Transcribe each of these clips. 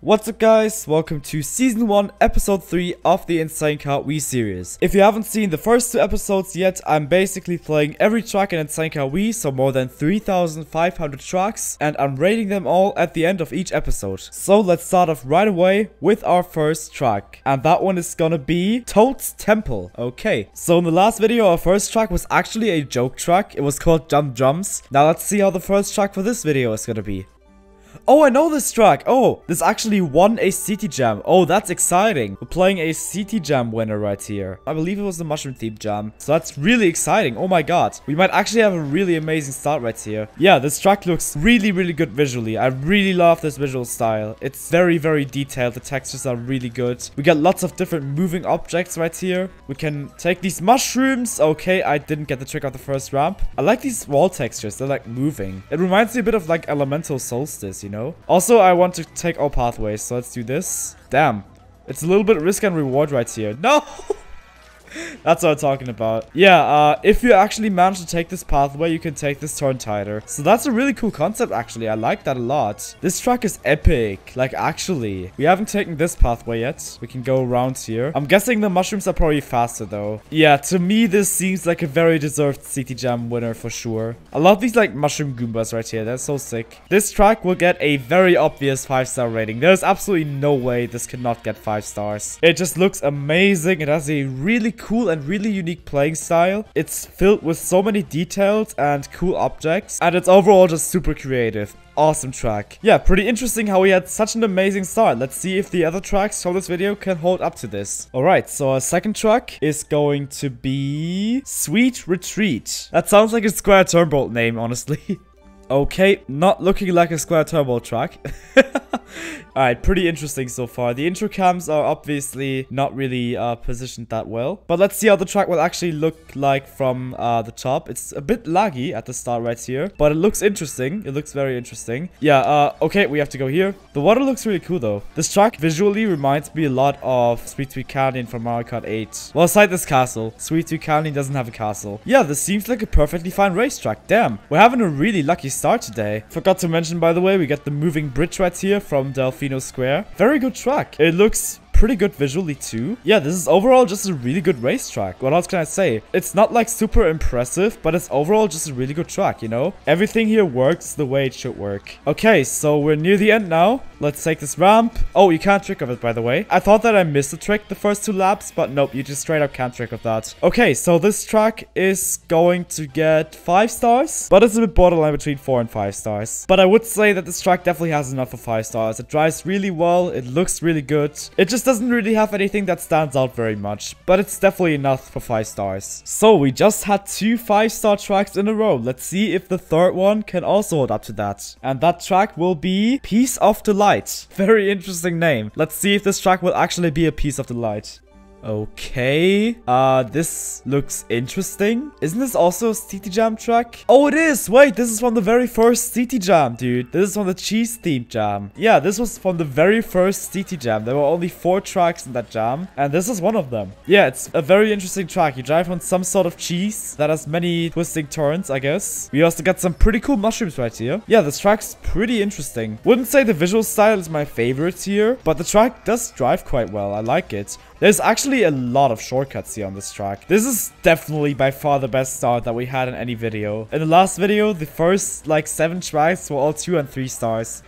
What's up guys, welcome to Season 1, Episode 3 of the Insane Kart Wii series. If you haven't seen the first two episodes yet, I'm basically playing every track in Insane Kart Wii, so more than 3,500 tracks, and I'm rating them all at the end of each episode. So let's start off right away with our first track, and that one is gonna be Toad's Temple. Okay, so in the last video our first track was actually a joke track. It was called Jump Drums. Now let's see how the first track for this video is gonna be. Oh, I know this track. Oh, this actually won a City Jam. Oh, that's exciting. We're playing a City Jam winner right here. I believe it was the Mushroom Themed Jam. So that's really exciting. Oh my god. We might actually have a really amazing start right here. Yeah, this track looks really good visually. I really love this visual style. It's very detailed. The textures are really good. We got lots of different moving objects right here. We can take these mushrooms. Okay, I didn't get the trick of the first ramp. I like these wall textures. They're like moving. It reminds me a bit of like Elemental Solstice, you know? Also, I want to take all pathways, so let's do this. Damn. It's a little bit risk and reward right here. No! That's what I'm talking about. Yeah, if you actually manage to take this pathway, you can take this turn tighter. So that's a really cool concept, actually. I like that a lot. This track is epic. Like, actually. We haven't taken this pathway yet. We can go around here. I'm guessing the mushrooms are probably faster, though. Yeah, to me, this seems like a very deserved City Jam winner for sure. I love these, like, mushroom Goombas right here. They're so sick. This track will get a very obvious 5-star rating. There's absolutely no way this cannot get 5 stars. It just looks amazing. It has a really cool and really unique playing style. It's filled with so many details and cool objects, and it's overall just super creative. Awesome track. Yeah, pretty interesting how we had such an amazing start. Let's see if the other tracks from this video can hold up to this. Alright, so our second track is going to be Sweet Retreat. That sounds like a Square Turnbolt name, honestly. Okay, not looking like a Square Turbo track. Alright, pretty interesting so far. The intro cams are obviously not really positioned that well. But let's see how the track will actually look like from the top. It's a bit laggy at the start right here, but it looks interesting. It looks very interesting. Yeah, okay, we have to go here. The water looks really cool though. This track visually reminds me a lot of Sweet Sweet Canyon from Mario Kart 8. Well, aside this castle. Sweet Sweet Canyon doesn't have a castle. Yeah, this seems like a perfectly fine racetrack. Damn, we're having a really lucky start today. Forgot to mention, by the way, we got the moving bridge right here from Delfino Square. Very good track. It looks pretty good visually too. Yeah, this is overall just a really good racetrack. What else can I say? It's not like super impressive, but it's overall just a really good track, you know? Everything here works the way it should work. Okay, so we're near the end now. Let's take this ramp. Oh, you can't trick of it, by the way. I thought that I missed the trick the first 2 laps, but nope, you just straight up can't trick of that. Okay, so this track is going to get 5 stars, but it's a bit borderline between 4 and 5 stars. But I would say that this track definitely has enough for 5 stars. It drives really well. It looks really good. It just doesn't really have anything that stands out very much, but it's definitely enough for 5 stars. So we just had 2 5-star tracks in a row. Let's see if the third one can also hold up to that. And that track will be Piece of the Light. Very interesting name. Let's see if this track will actually be a piece of the light. Okay, this looks interesting. Isn't this also a City Jam track? Oh, it is! Wait, this is from the very first City Jam, dude. This is from the cheese themed jam. Yeah, this was from the very first City Jam. There were only 4 tracks in that jam, and this is one of them. Yeah, it's a very interesting track. You drive on some sort of cheese that has many twisting turns, I guess. We also got some pretty cool mushrooms right here. Yeah, this track's pretty interesting. Wouldn't say the visual style is my favorite here, but the track does drive quite well. I like it. There's actually a lot of shortcuts here on this track. This is definitely by far the best start that we had in any video. In the last video, the first like 7 tracks were all 2 and 3 stars.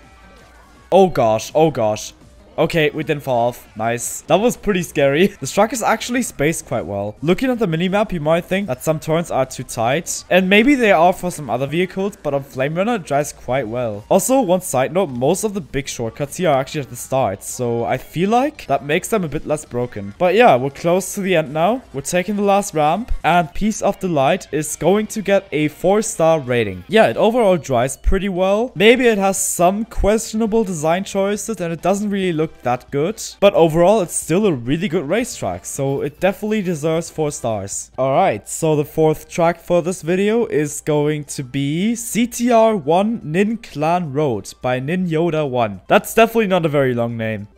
Oh gosh, oh gosh. Okay, we didn't fall off. Nice. That was pretty scary. This track is actually spaced quite well. Looking at the minimap, you might think that some turns are too tight. And maybe they are for some other vehicles, but on Flame Runner, it drives quite well. Also, one side note, most of the big shortcuts here are actually at the start. So I feel like that makes them a bit less broken. But yeah, we're close to the end now. We're taking the last ramp. And Piece of the Light is going to get a 4-star rating. Yeah, it overall drives pretty well. Maybe it has some questionable design choices and it doesn't really look that good, but overall it's still a really good racetrack, so it definitely deserves 4 stars. Alright, so the 4th track for this video is going to be CTR1 Nin Clan Road by Nin Yoda 1. That's definitely not a very long name.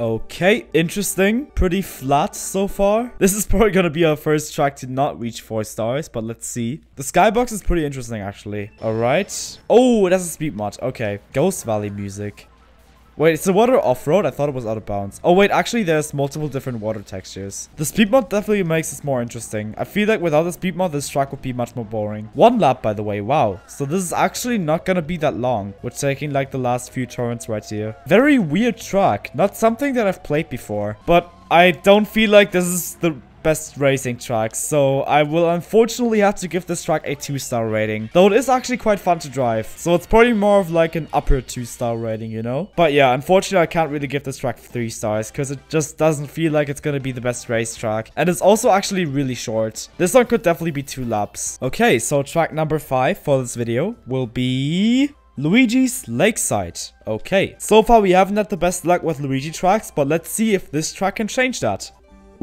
Okay, interesting. Pretty flat so far. This is probably gonna be our first track to not reach 4 stars, but let's see. The skybox is pretty interesting, actually. Alright. Oh, it has a speed mod. Okay. Ghost Valley music. Wait, is the water off-road? I thought it was out of bounds. Oh wait, actually there's multiple different water textures. The speed mod definitely makes this more interesting. I feel like without the speed mod, this track would be much more boring. 1 lap, by the way. Wow. So this is actually not gonna be that long. We're taking like the last few turns right here. Very weird track. Not something that I've played before. But I don't feel like this is the best racing track, so I will unfortunately have to give this track a 2-star rating, though it is actually quite fun to drive, so it's probably more of like an upper 2-star rating, you know. But yeah, unfortunately I can't really give this track 3 stars because it just doesn't feel like it's gonna be the best race track, and it's also actually really short. This one could definitely be 2 laps. Okay, so track number 5 for this video will be Luigi's Lakeside. Okay, so far we haven't had the best luck with Luigi tracks, but let's see if this track can change that.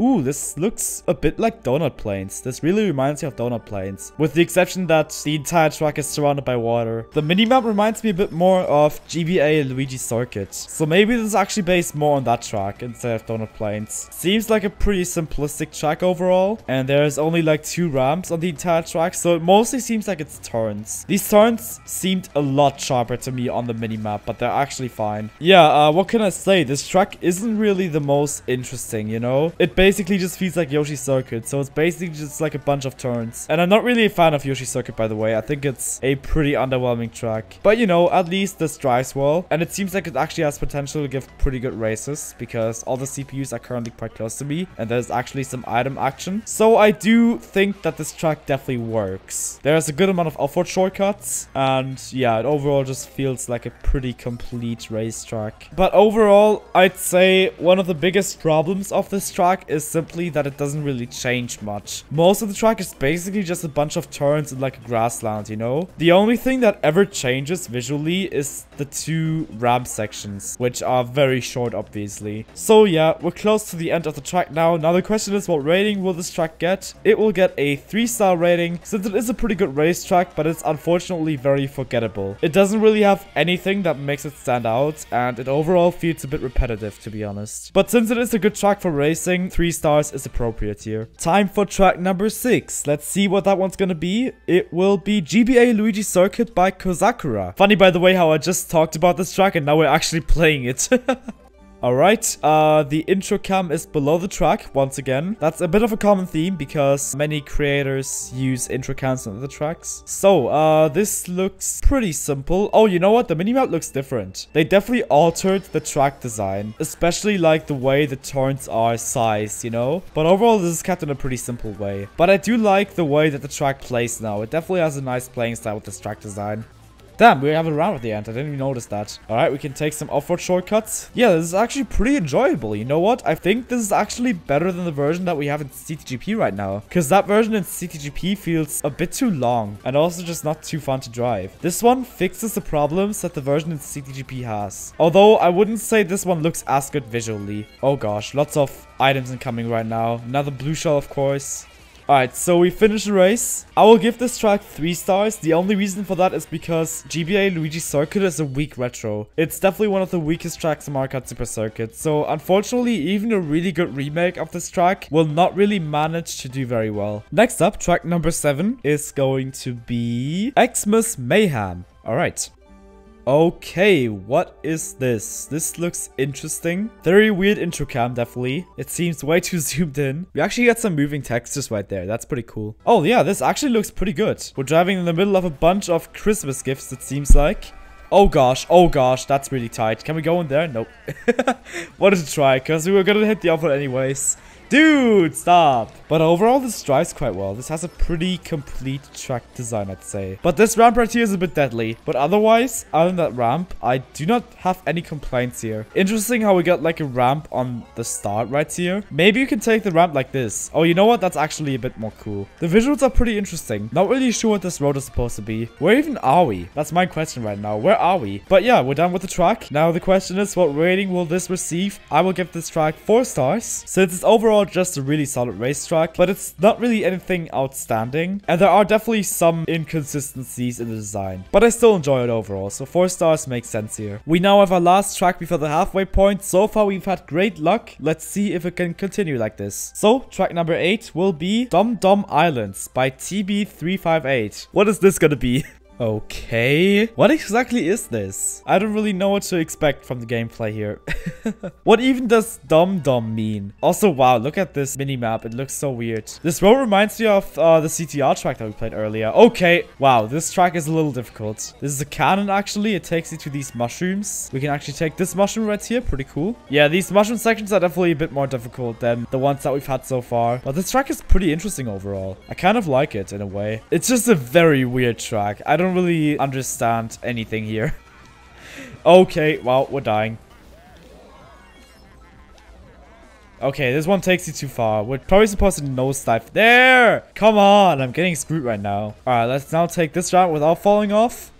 Ooh, this looks a bit like Donut Plains. This really reminds me of Donut Plains, with the exception that the entire track is surrounded by water. The minimap reminds me a bit more of GBA Luigi Circuit, so maybe this is actually based more on that track instead of Donut Plains. Seems like a pretty simplistic track overall, and there's only like 2 ramps on the entire track, so it mostly seems like it's turns. These turns seemed a lot sharper to me on the minimap, but they're actually fine. Yeah, what can I say? This track isn't really the most interesting, you know? It basically just feels like Yoshi Circuit, so it's basically just like a bunch of turns. And I'm not really a fan of Yoshi Circuit, by the way. I think it's a pretty underwhelming track. But you know, at least this drives well, and it seems like it actually has potential to give pretty good races, because all the CPUs are currently quite close to me, and there's actually some item action. So I do think that this track definitely works. There's a good amount of off-road shortcuts, and yeah, it overall just feels like a pretty complete racetrack. But overall, I'd say one of the biggest problems of this track is simply that it doesn't really change much. Most of the track is basically just a bunch of turns in like a grassland, you know? The only thing that ever changes visually is the 2 ramp sections, which are very short, obviously. So yeah, we're close to the end of the track now. Now the question is, what rating will this track get? It will get a 3-star rating, since it is a pretty good racetrack, but it's unfortunately very forgettable. It doesn't really have anything that makes it stand out, and it overall feels a bit repetitive, to be honest. But since it is a good track for racing, 3 stars is appropriate here. Time for track number 6. Let's see what that one's gonna be. It will be GBA Luigi Circuit by Kozakura. Funny, by the way, how I just talked about this track and now we're actually playing it. Alright, the intro cam is below the track once again. That's a bit of a common theme because many creators use intro cams on the tracks. So, this looks pretty simple. Oh, you know what? The minimap looks different. They definitely altered the track design, especially like the way the turns are sized, you know? But overall, this is kept in a pretty simple way. But I do like the way that the track plays now. It definitely has a nice playing style with this track design. Damn, we have a round at the end. I didn't even notice that. Alright, we can take some off-road shortcuts. Yeah, this is actually pretty enjoyable. You know what? I think this is actually better than the version that we have in CTGP right now. Because that version in CTGP feels a bit too long. And also just not too fun to drive. This one fixes the problems that the version in CTGP has. Although, I wouldn't say this one looks as good visually. Oh gosh, lots of items incoming right now. Another blue shell, of course. Alright, so we finished the race. I will give this track 3 stars. The only reason for that is because GBA Luigi Circuit is a weak retro. It's definitely one of the weakest tracks in Mario Kart Super Circuit. So unfortunately, even a really good remake of this track will not really manage to do very well. Next up, track number 7 is going to be Xmas Mayhem. Alright. Okay, what is this? This looks interesting. Very weird intro cam, definitely. It seems way too zoomed in. We actually got some moving textures right there. That's pretty cool. Oh yeah, this actually looks pretty good. We're driving in the middle of a bunch of Christmas gifts, it seems like. Oh gosh, that's really tight. Can we go in there? Nope. Wanted to try, because we were gonna hit the offer anyways. Dude, stop. But overall, this drives quite well. This has a pretty complete track design, I'd say. But this ramp right here is a bit deadly. But otherwise, other than that ramp, I do not have any complaints here. Interesting how we got like a ramp on the start right here. Maybe you can take the ramp like this. Oh, you know what? That's actually a bit more cool. The visuals are pretty interesting. Not really sure what this road is supposed to be. Where even are we? That's my question right now. Where are we? But yeah, we're done with the track. Now the question is, what rating will this receive? I will give this track 4 stars. Since it's overall just a really solid racetrack, but it's not really anything outstanding, and there are definitely some inconsistencies in the design, but I still enjoy it overall, so 4 stars makes sense here. We now have our last track before the halfway point. So far we've had great luck. Let's see if it can continue like this. So track number 8 will be Dom Dom Islands by TB358. What is this gonna be? Okay. What exactly is this? I don't really know what to expect from the gameplay here. What even does Dum Dum mean? Also, wow, look at this minimap. It looks so weird. This road reminds me of the CTR track that we played earlier. Okay. Wow, this track is a little difficult. This is a cannon, actually. It takes you to these mushrooms. We can actually take this mushroom right here. Pretty cool. Yeah, these mushroom sections are definitely a bit more difficult than the ones that we've had so far. But this track is pretty interesting overall. I kind of like it in a way. It's just a very weird track. I don't really understand anything here. Okay, wow, we're dying. Okay, this one takes you too far. We're probably supposed to nosedive. There! Come on, I'm getting screwed right now. Alright, let's now take this route without falling off.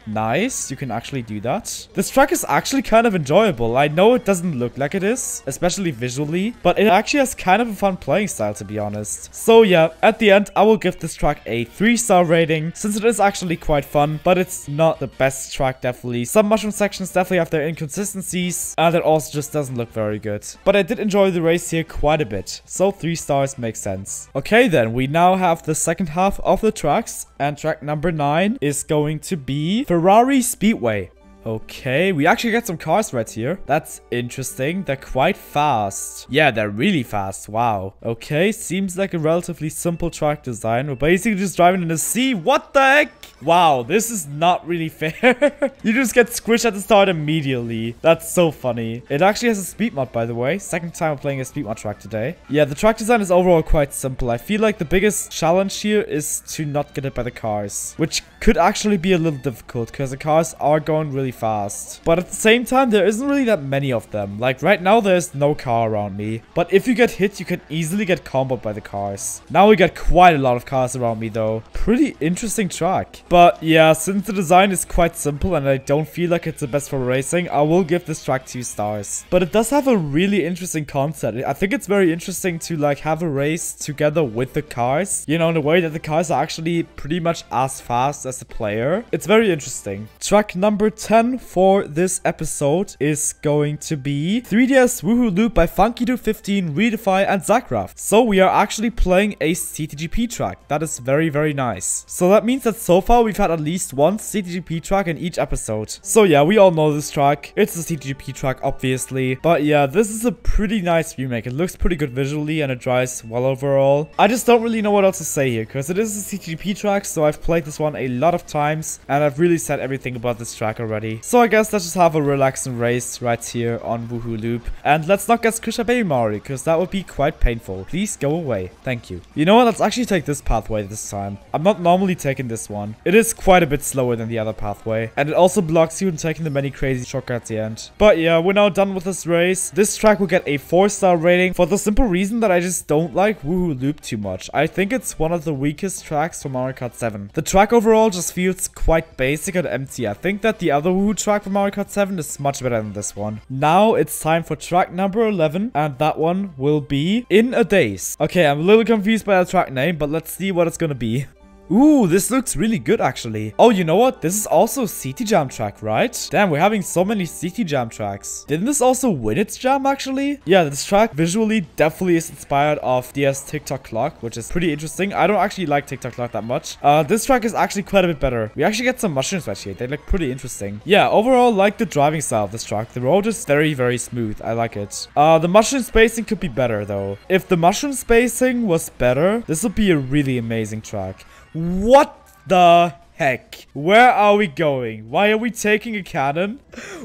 Nice, you can actually do that. This track is actually kind of enjoyable. I know it doesn't look like it is, especially visually, but it actually has kind of a fun playing style, to be honest. So yeah, at the end, I will give this track a 3-star rating, since it is actually quite fun, but it's not the best track, definitely. Some mushroom sections definitely have their inconsistencies, and it also just doesn't look very good. But I did enjoy the race here quite a bit, so 3 stars makes sense. Okay then, we now have the second half of the tracks, and track number 9 is going to be Ferrari Speedway. Okay, we actually get some cars right here. That's interesting. They're quite fast. Yeah, they're really fast. Wow. Okay, seems like a relatively simple track design. We're basically just driving in the sea. What the heck? Wow, this is not really fair. You just get squished at the start immediately. That's so funny. It actually has a speed mod, by the way. Second time I'm playing a speed mod track today. Yeah, the track design is overall quite simple. I feel like the biggest challenge here is to not get hit by the cars, which could actually be a little difficult because the cars are going really fast. But at the same time, there isn't really that many of them. Like right now, there's no car around me. But if you get hit, you can easily get comboed by the cars. Now we got quite a lot of cars around me though. Pretty interesting track. But yeah, since the design is quite simple and I don't feel like it's the best for racing, I will give this track 2 stars. But it does have a really interesting concept. I think it's very interesting to like have a race together with the cars. You know, in a way that the cars are actually pretty much as fast as the player. It's very interesting. Track number 10 for this episode is going to be 3DS Wuhu Loop by Funky215, Riidefi, and Zachruff. So we are actually playing a CTGP track. That is very, very nice. So that means that so far we've had at least one CTGP track in each episode. So yeah, we all know this track. It's a CTGP track, obviously. But yeah, this is a pretty nice remake. It looks pretty good visually and it drives well overall. I just don't really know what else to say here because it is a CTGP track. So I've played this one a lot of times and I've really said everything about this track already. So I guess let's just have a relaxing race right here on Wuhu Loop. And let's not get squished by Baby Mario because that would be quite painful. Please go away. Thank you. You know what? Let's actually take this pathway this time. I'm not normally taking this one. It is quite a bit slower than the other pathway. And it also blocks you in taking the many crazy shortcuts at the end. But yeah, we're now done with this race. This track will get a 4-star rating for the simple reason that I just don't like Wuhu Loop too much. I think it's one of the weakest tracks from Mario Kart 7. The track overall just feels quite basic and empty. I think that the other Wuhu track from Mario Kart 7 is much better than this one. Now it's time for track number 11, and that one will be In a Daze. Okay, I'm a little confused by the track name, but let's see what it's gonna be. Ooh, this looks really good, actually. Oh, you know what? This is also City Jam track, right? Damn, we're having so many City Jam tracks. Didn't this also win its jam, actually? Yeah, this track visually definitely is inspired off DS TikTok Clock, which is pretty interesting. I don't actually like TikTok Clock that much. This track is actually quite a bit better. We actually get some mushrooms right here. They look pretty interesting. Yeah, overall, like the driving style of this track. The road is very, very smooth. I like it. The mushroom spacing could be better, though. If the mushroom spacing was better, this would be a really amazing track. What the heck? Where are we going? Why are we taking a cannon?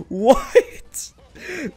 What?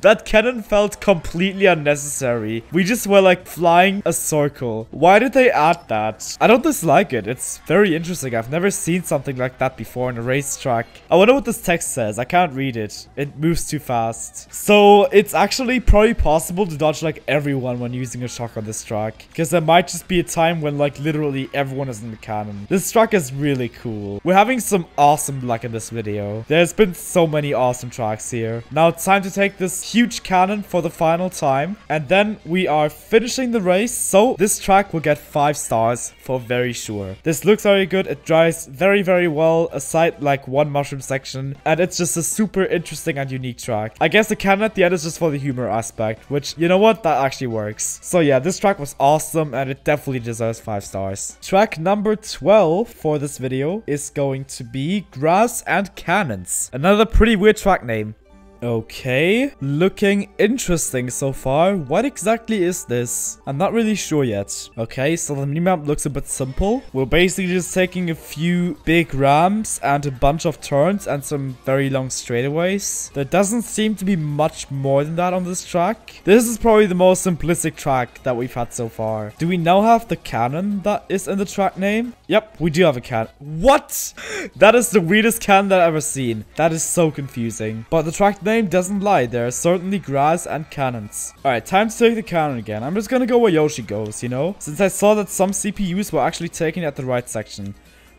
That cannon felt completely unnecessary. We just were like flying a circle. Why did they add that? I don't dislike it. It's very interesting. I've never seen something like that before in a racetrack. I wonder what this text says. I can't read it. It moves too fast. So it's actually probably possible to dodge like everyone when using a shock on this track. Because there might just be a time when like literally everyone is in the cannon. This track is really cool. We're having some awesome luck in this video. There's been so many awesome tracks here. Now it's time to take this huge cannon for the final time. And then we are finishing the race. So this track will get 5 stars for very sure. This looks very good. It drives very, very well aside like one mushroom section. And it's just a super interesting and unique track. I guess the cannon at the end is just for the humor aspect, which, you know what, that actually works. So yeah, this track was awesome and it definitely deserves 5 stars. Track number 12 for this video is going to be Grass and Cannons. Another pretty weird track name. Okay, looking interesting so far. What exactly is this? I'm not really sure yet. Okay, so the minimap looks a bit simple. We're basically just taking a few big ramps and a bunch of turns and some very long straightaways. There doesn't seem to be much more than that on this track. This is probably the most simplistic track that we've had so far. Do we now have the cannon that is in the track name? Yep, we do have a cannon. What? That is the weirdest cannon that I've ever seen. That is so confusing. But the track name doesn't lie. There are certainly grass and cannons. Alright, time to take the cannon again. I'm just gonna go where Yoshi goes, you know? Since I saw that some CPUs were actually taken at the right section.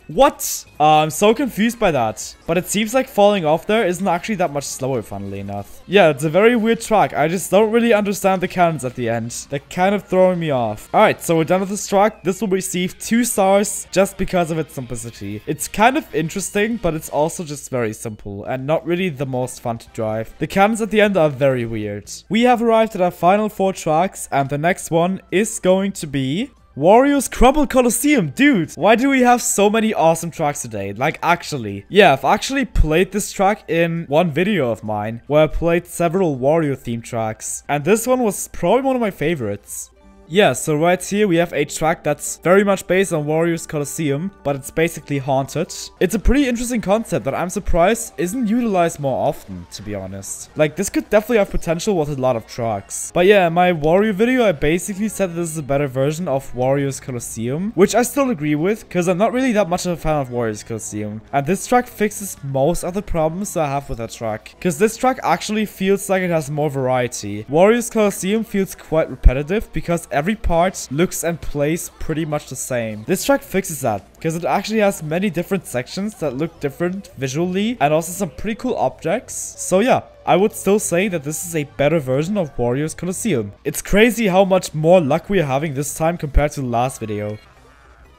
What? I'm so confused by that. But it seems like falling off there isn't actually that much slower, funnily enough. Yeah, it's a very weird track. I just don't really understand the cannons at the end. They're kind of throwing me off. Alright, so we're done with this track. This will receive 2 stars just because of its simplicity. It's kind of interesting, but it's also just very simple and not really the most fun to drive. The cannons at the end are very weird. We have arrived at our final 4 tracks, and the next one is going to be Wario's Crumbled Colosseum. Dude, why do we have so many awesome tracks today? Like, actually. Yeah, I've actually played this track in one video of mine where I played several Wario themed tracks. And this one was probably one of my favorites. Yeah, so right here we have a track that's very much based on Wario's Colosseum, but it's basically haunted. It's a pretty interesting concept that I'm surprised isn't utilized more often, to be honest. Like, this could definitely have potential with a lot of tracks. But yeah, in my Wario video, I basically said that this is a better version of Wario's Colosseum, which I still agree with, because I'm not really that much of a fan of Wario's Colosseum. And this track fixes most of the problems that I have with that track, because this track actually feels like it has more variety. Wario's Colosseum feels quite repetitive, because every part looks and plays pretty much the same. This track fixes that, because it actually has many different sections that look different visually and also some pretty cool objects. So yeah, I would still say that this is a better version of Wario's Colosseum. It's crazy how much more luck we are having this time compared to the last video.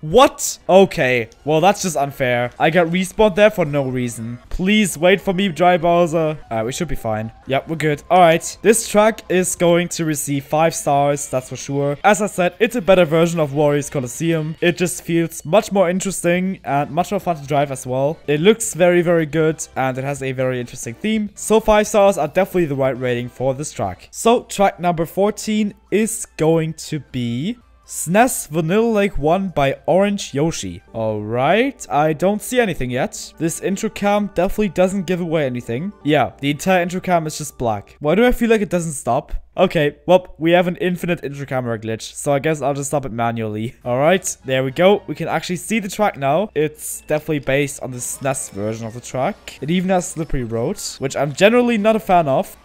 What? Okay, well that's just unfair. I got respawned there for no reason. Please wait for me, Dry Bowser. Alright, we should be fine. Yep, we're good. Alright, this track is going to receive 5 stars, that's for sure. As I said, it's a better version of Wario's Colosseum. It just feels much more interesting and much more fun to drive as well. It looks very, very good and it has a very interesting theme. So 5 stars are definitely the right rating for this track. So track number 14 is going to be SNES Vanilla Lake 1 by OrangeYoshi. Alright, I don't see anything yet. This intro cam definitely doesn't give away anything. Yeah, the entire intro cam is just black. Why do I feel like it doesn't stop? Okay, well, we have an infinite intro camera glitch, so I guess I'll just stop it manually. Alright, there we go. We can actually see the track now. It's definitely based on the SNES version of the track. It even has Slippery Road, which I'm generally not a fan of.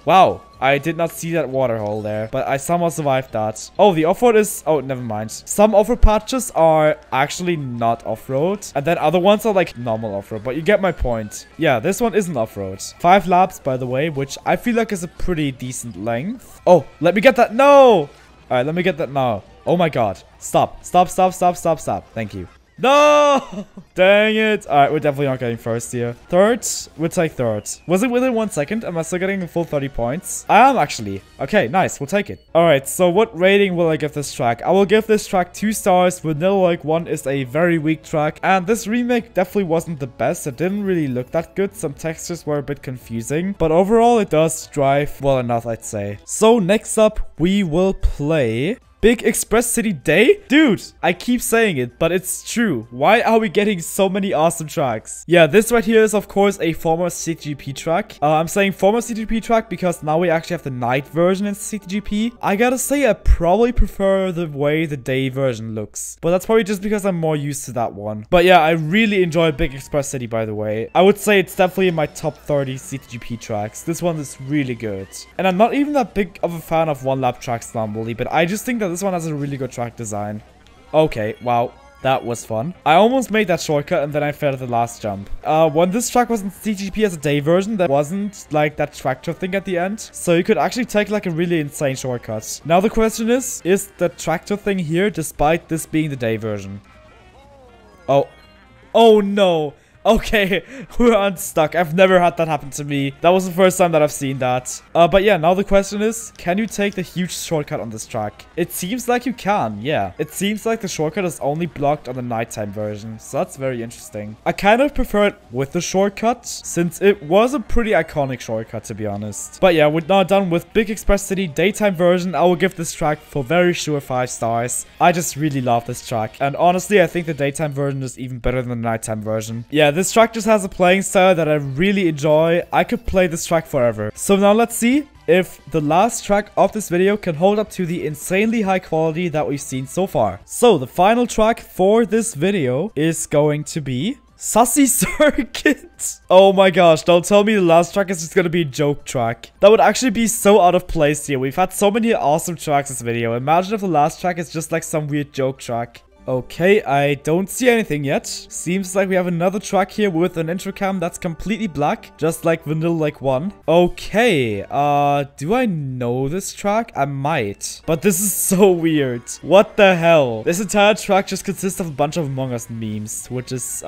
Wow, I did not see that water hole there, but I somehow survived that. Oh, the off-road is... Oh, never mind. Some off-road patches are actually not off-road, and then other ones are like normal off-road, but you get my point. Yeah, this one isn't off-road. 5 laps, by the way, which I feel like is a pretty decent length. Oh, let me get that. No! Alright, let me get that now. Oh my god. Stop. Stop, stop, stop, stop, stop. Thank you. No! Dang it. Alright, we're definitely not getting first here. Third? We'll take third. Was it within 1 second? Am I still getting a full 30 points? I am actually. Okay, nice. We'll take it. Alright, so what rating will I give this track? I will give this track 2 stars. Vanilla Lake 1 is a very weak track. And this remake definitely wasn't the best. It didn't really look that good. Some textures were a bit confusing. But overall, it does drive well enough, I'd say. So next up, we will play Big Express City Day? Dude, I keep saying it, but it's true. Why are we getting so many awesome tracks? Yeah, this right here is of course a former CTGP track. I'm saying former CTGP track because now we actually have the night version in CTGP. I gotta say I probably prefer the way the day version looks, but that's probably just because I'm more used to that one. But yeah, I really enjoy Big Express City, by the way. I would say it's definitely in my top 30 CTGP tracks. This one is really good. And I'm not even that big of a fan of one lap tracks normally, but I just think that this one has a really good track design. Okay, wow. That was fun. I almost made that shortcut and then I failed at the last jump. When this track was in CGP as a day version, there wasn't like that tractor thing at the end. So you could actually take like a really insane shortcut. Now the question is the tractor thing here despite this being the day version? Oh no. Okay, we're unstuck. I've never had that happen to me. That was the first time that I've seen that. But yeah, now the question is, can you take the huge shortcut on this track? It seems like you can, yeah. It seems like the shortcut is only blocked on the nighttime version, so that's very interesting. I kind of prefer it with the shortcut, since it was a pretty iconic shortcut, to be honest. But yeah, we're now done with Big Express City daytime version. I will give this track for very sure 5 stars. I just really love this track. And honestly, I think the daytime version is even better than the nighttime version. Yeah, this track just has a playing style that I really enjoy. I could play this track forever. So now let's see if the last track of this video can hold up to the insanely high quality that we've seen so far. So the final track for this video is going to be Sussy Circuit. Oh my gosh, don't tell me the last track is just gonna be a joke track. That would actually be so out of place here. We've had so many awesome tracks this video. Imagine if the last track is just like some weird joke track. Okay, I don't see anything yet. Seems like we have another track here with an intro cam that's completely black, just like Vanilla Like 1. Okay, do I know this track? I might. But this is so weird. What the hell? This entire track just consists of a bunch of Among Us memes, which is,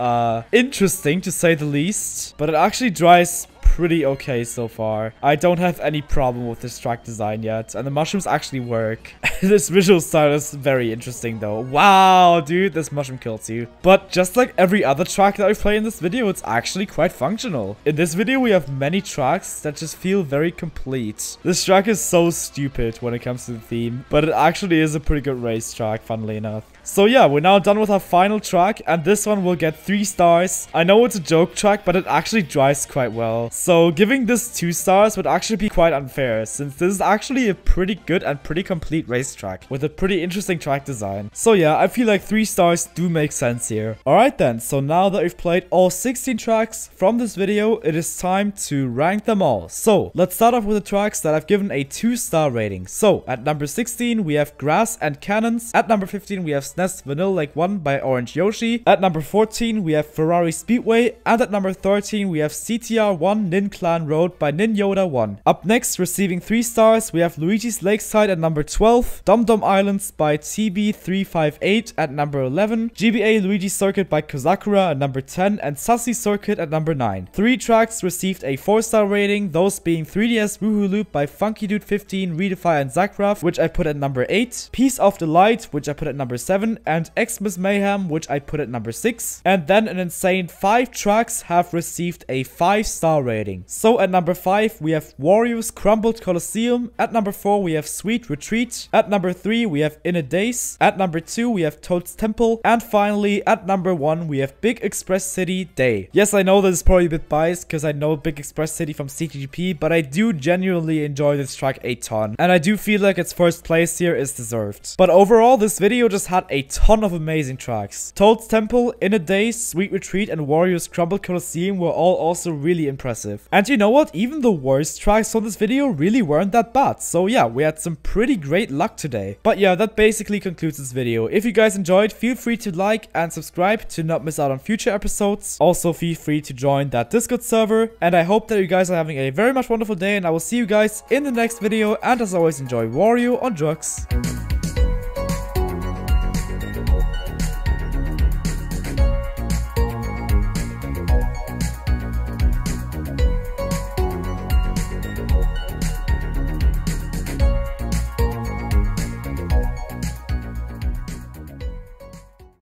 interesting to say the least. But it actually dries pretty okay so far. I don't have any problem with this track design yet, and the mushrooms actually work. This visual style is very interesting though. Wow, dude, this mushroom kills you. But just like every other track that I play in this video, it's actually quite functional. In this video, we have many tracks that just feel very complete. This track is so stupid when it comes to the theme, but it actually is a pretty good race track, funnily enough. So yeah, we're now done with our final track, and this one will get 3 stars. I know it's a joke track, but it actually drives quite well. So giving this 2 stars would actually be quite unfair, since this is actually a pretty good and pretty complete racetrack with a pretty interesting track design. So yeah, I feel like 3 stars do make sense here. Alright then, so now that we've played all 16 tracks from this video, it is time to rank them all. So let's start off with the tracks that I've given a 2-star rating. So at number 16 we have Grass and Cannons. At number 15 we have SNES Vanilla Like 1 by OrangeYoshi. At number 14 we have Ferrari Speedway. And at number 13 we have CTR1 Nin Clan Road by Nin Yoda 1. Up next, receiving 3 stars, we have Luigi's Lakeside at number 12, Dum Dum Islands by TB358 at number 11, GBA Luigi Circuit by Kozakura at number 10, and Sussy Circuit at number 9. 3 tracks received a 4-star rating, those being 3DS Wuhu Loop by FunkyDude15, Riidefi, and Zachruff, which I put at number 8, Piece of the Light, which I put at number 7, and Xmas Mayhem, which I put at number 6. And then an insane 5 tracks have received a 5-star rating. So at number 5 we have Wario's Crumbled Colosseum. At number 4 we have Sweet Retreat. At number 3 we have In a Daze. At number 2 we have Toad's Temple. And finally at number 1 we have Big Express City Day. Yes, I know this is probably a bit biased because I know Big Express City from CGP, but I do genuinely enjoy this track a ton. And I do feel like its first place here is deserved. But overall, this video just had a ton of amazing tracks. Toad's Temple, In a Daze, Sweet Retreat, and Wario's Crumbled Colosseum were all also really impressive. And you know what? Even the worst tracks from this video really weren't that bad. So yeah, we had some pretty great luck today. But yeah, that basically concludes this video. If you guys enjoyed, feel free to like and subscribe to not miss out on future episodes. Also, feel free to join that Discord server. And I hope that you guys are having a very much wonderful day, and I will see you guys in the next video. And as always, enjoy Wario on drugs.